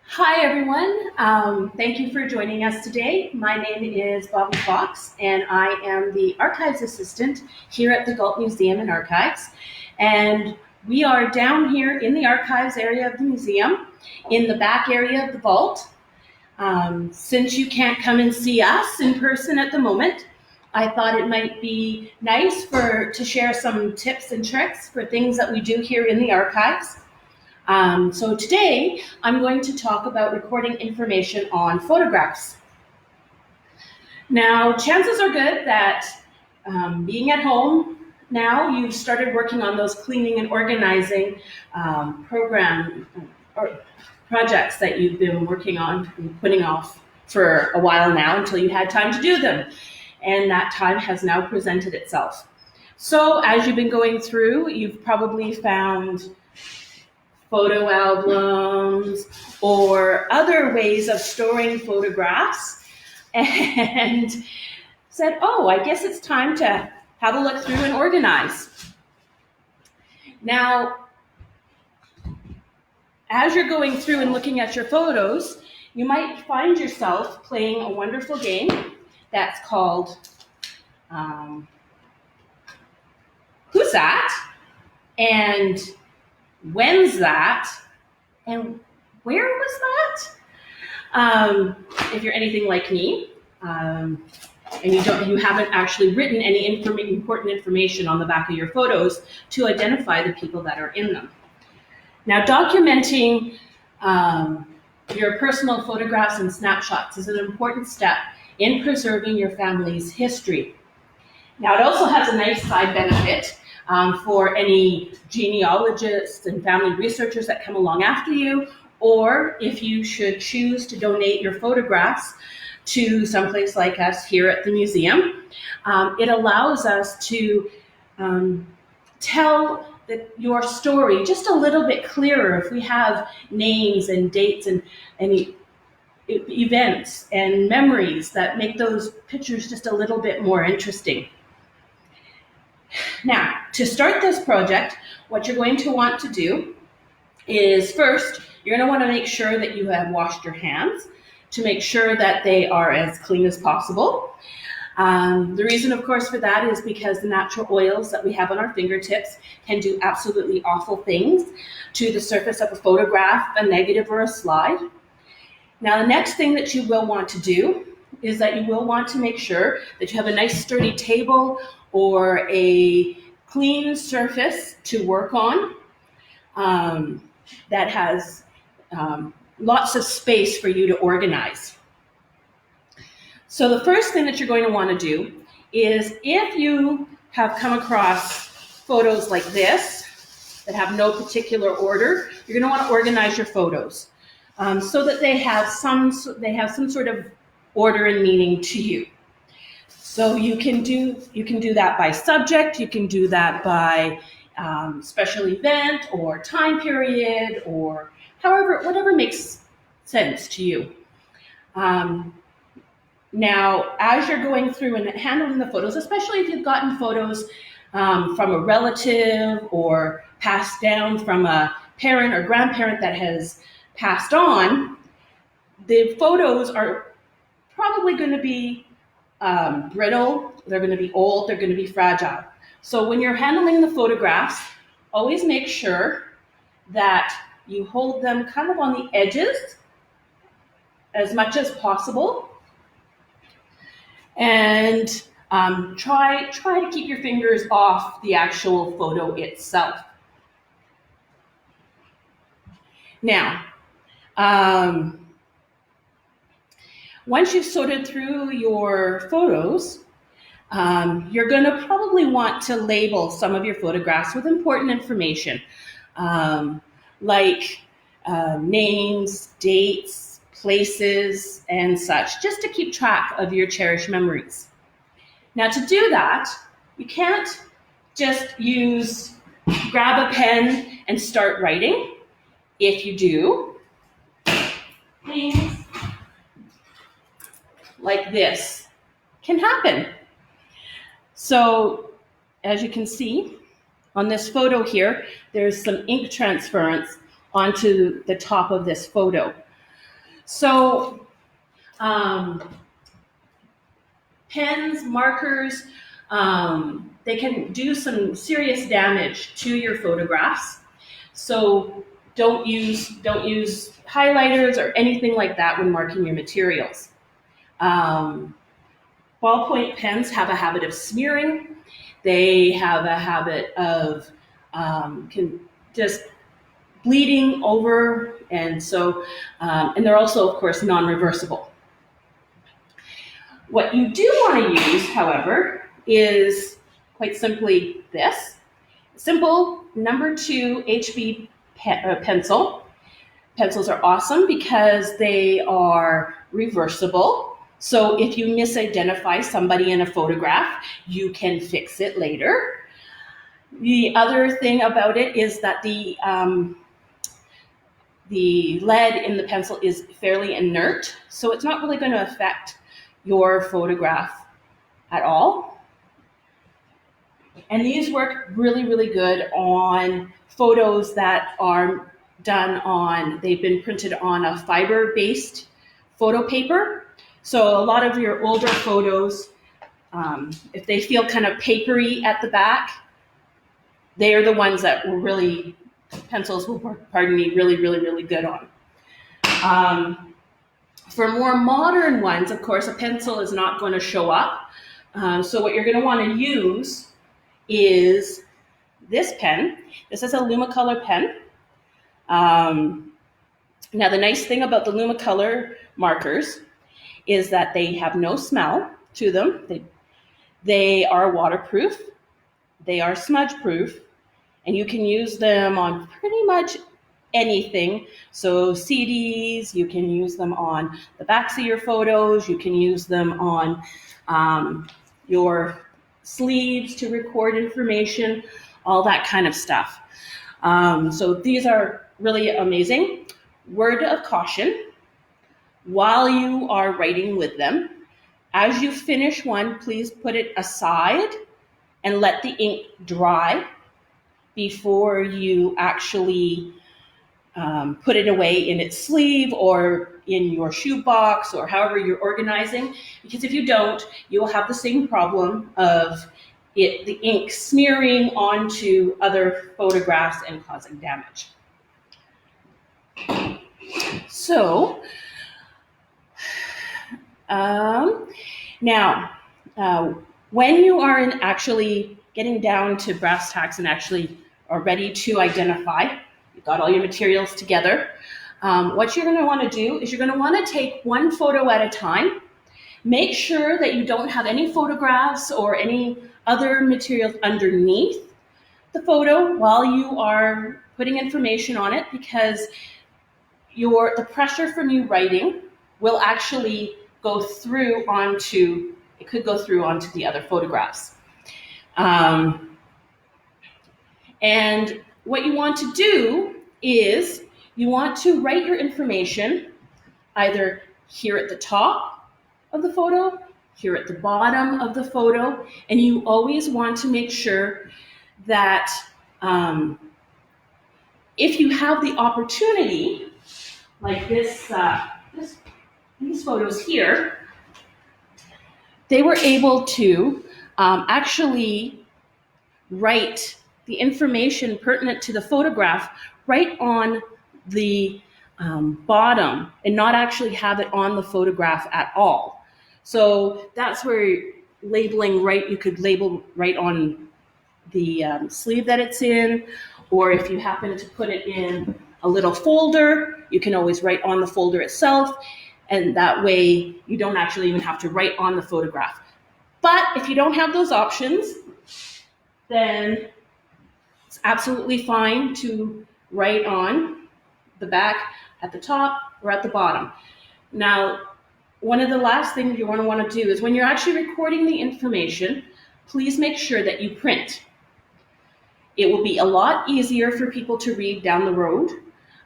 Hi, everyone. Thank you for joining us today. My name is Bobbie Fox, and I am the Archives Assistant here at the Galt Museum and Archives. And we are down here in the Archives area of the museum, in the back area of the vault. Since you can't come and see us in person at the moment, I thought it might be nice to share some tips and tricks for things that we do here in the Archives. So today, I'm going to talk about recording information on photographs. Now, chances are good that being at home now, you've started working on those cleaning and organizing projects that you've been working on and putting off for a while now until you had time to do them. And that time has now presented itself. So as you've been going through, you've probably found photo albums or other ways of storing photographs and said, oh, I guess it's time to have a look through and organize. Now, as you're going through and looking at your photos, you might find yourself playing a wonderful game that's called Who's That? And When's That? And Where Was That? If you're anything like me, and you haven't actually written any important information on the back of your photos to identify the people that are in them. Now, documenting your personal photographs and snapshots is an important step in preserving your family's history. Now, it also has a nice side benefit for any genealogists and family researchers that come along after you, or if you should choose to donate your photographs to someplace like us here at the museum. It allows us to tell your story just a little bit clearer if we have names and dates and any events and memories that make those pictures just a little bit more interesting. Now, to start this project, what you're going to want to do is first, you're going to want to make sure that you have washed your hands to make sure that they are as clean as possible. The reason, of course, for that is because the natural oils that we have on our fingertips can do absolutely awful things to the surface of a photograph, a negative, or a slide. Now, the next thing that you will want to do is that you will want to make sure that you have a nice sturdy table or a clean surface to work on that has lots of space for you to organize. So the first thing that you're going to want to do is, if you have come across photos like this that have no particular order, you're going to want to organize your photos so that they have some sort of order and meaning to you. So you can do that by subject, you can do that by special event or time period, or whatever makes sense to you. Now, as you're going through and handling the photos, especially if you've gotten photos from a relative or passed down from a parent or grandparent that has passed on, the photos are probably going to be brittle, they're going to be old, they're going to be fragile. So when you're handling the photographs, always make sure that you hold them kind of on the edges as much as possible. And try to keep your fingers off the actual photo itself. Now, once you've sorted through your photos, you're going to probably want to label some of your photographs with important information, like names, dates, places, and such, just to keep track of your cherished memories. Now, to do that, you can't just grab a pen and start writing. If you do, things like this can happen. So, as you can see, on this photo here, there's some ink transference onto the top of this photo. So pens, markers, they can do some serious damage to your photographs. So don't use highlighters or anything like that when marking your materials. Ballpoint pens have a habit of smearing. They have a habit of can just bleeding over, and so and they're also, of course, non-reversible. What you do want to use, however, is quite simply this simple number 2 HB pencil. Pencils are awesome because they are reversible. So if you misidentify somebody in a photograph, you can fix it later. The other thing about it is that the lead in the pencil is fairly inert, so it's not really going to affect your photograph at all. And these work really, really good on photos that are done on, they've been printed on a fiber-based photo paper. So a lot of your older photos, if they feel kind of papery at the back, they are the ones that will really, pencils will work, pardon me, really, really, really good on. For more modern ones, of course, a pencil is not going to show up. So what you're going to want to use is this pen. This is a Lumacolor pen. Now, the nice thing about the Lumacolor markers is that they have no smell to them. They are waterproof. They are smudge proof. And you can use them on pretty much anything. So CDs, you can use them on the backs of your photos. You can use them on your sleeves to record information, all that kind of stuff. So these are really amazing. Word of caution, while you are writing with them, as you finish one, please put it aside and let the ink dry before you actually put it away in its sleeve or in your shoebox or however you're organizing. Because if you don't, you will have the same problem of the ink smearing onto other photographs and causing damage. So, now, when you are actually getting down to brass tacks and actually are ready to identify, you've got all your materials together, what you're going to want to do is you're going to want to take one photo at a time. Make sure that you don't have any photographs or any other materials underneath the photo while you are putting information on it, because the pressure from you writing will actually go through onto, it could go through onto the other photographs. And what you want to do is you want to write your information either here at the top of the photo, here at the bottom of the photo, and you always want to make sure that if you have the opportunity, like these photos here, they were able to actually write the information pertinent to the photograph right on the bottom and not actually have it on the photograph at all. So that's where labeling you could label right on the sleeve that it's in, or if you happen to put it in a little folder, you can always write on the folder itself, and that way you don't actually even have to write on the photograph. But if you don't have those options, then it's absolutely fine to write on the back, at the top, or at the bottom. Now, one of the last things you want to do is when you're actually recording the information, please make sure that you print. It will be a lot easier for people to read down the road.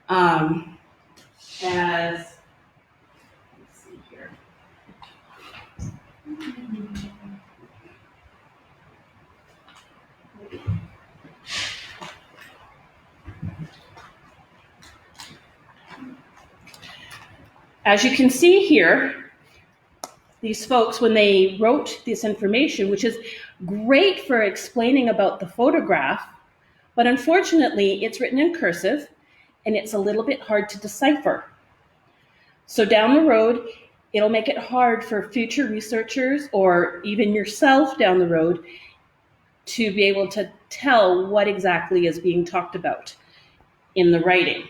Let's see here. As you can see here, these folks, when they wrote this information, which is great for explaining about the photograph, but unfortunately it's written in cursive and it's a little bit hard to decipher. So down the road, it'll make it hard for future researchers or even yourself down the road to be able to tell what exactly is being talked about in the writing.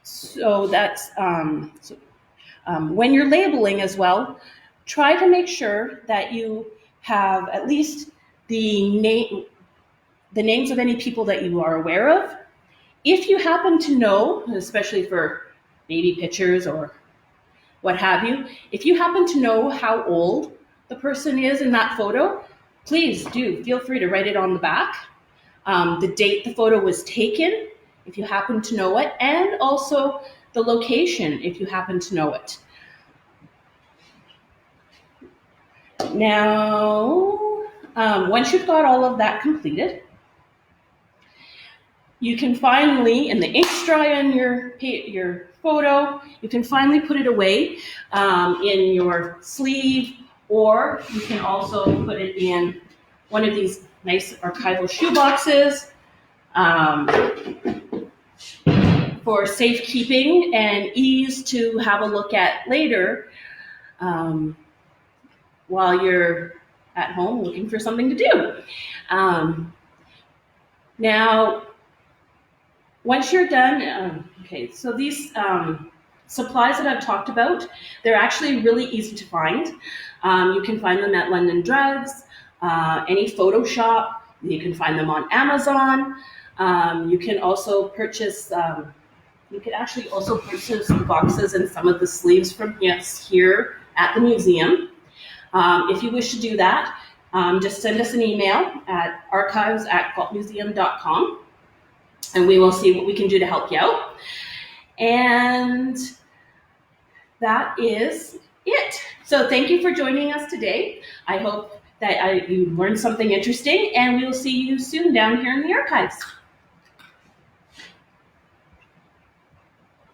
So that's when you're labeling as well, try to make sure that you have at least the names of any people that you are aware of. If you happen to know, especially for baby pictures or what have you, if you happen to know how old the person is in that photo, please do feel free to write it on the back. The date the photo was taken, if you happen to know it, and also the location, if you happen to know it. Now, once you've got all of that completed, you can finally, and the ink's dry on your photo, you can finally put it away in your sleeve, or you can also put it in one of these nice archival shoe boxes for safekeeping and ease to have a look at later while you're at home looking for something to do. Now, once you're done, okay, so these supplies that I've talked about, they're actually really easy to find. You can find them at London Drugs, any photo shop. You can find them on Amazon. You can also purchase, you could actually also purchase the boxes and some of the sleeves from here at the museum. If you wish to do that, just send us an email at archives@galtmuseum.com. and we will see what we can do to help you out. And that is it. So thank you for joining us today. I hope that you learned something interesting, and we will see you soon down here in the archives.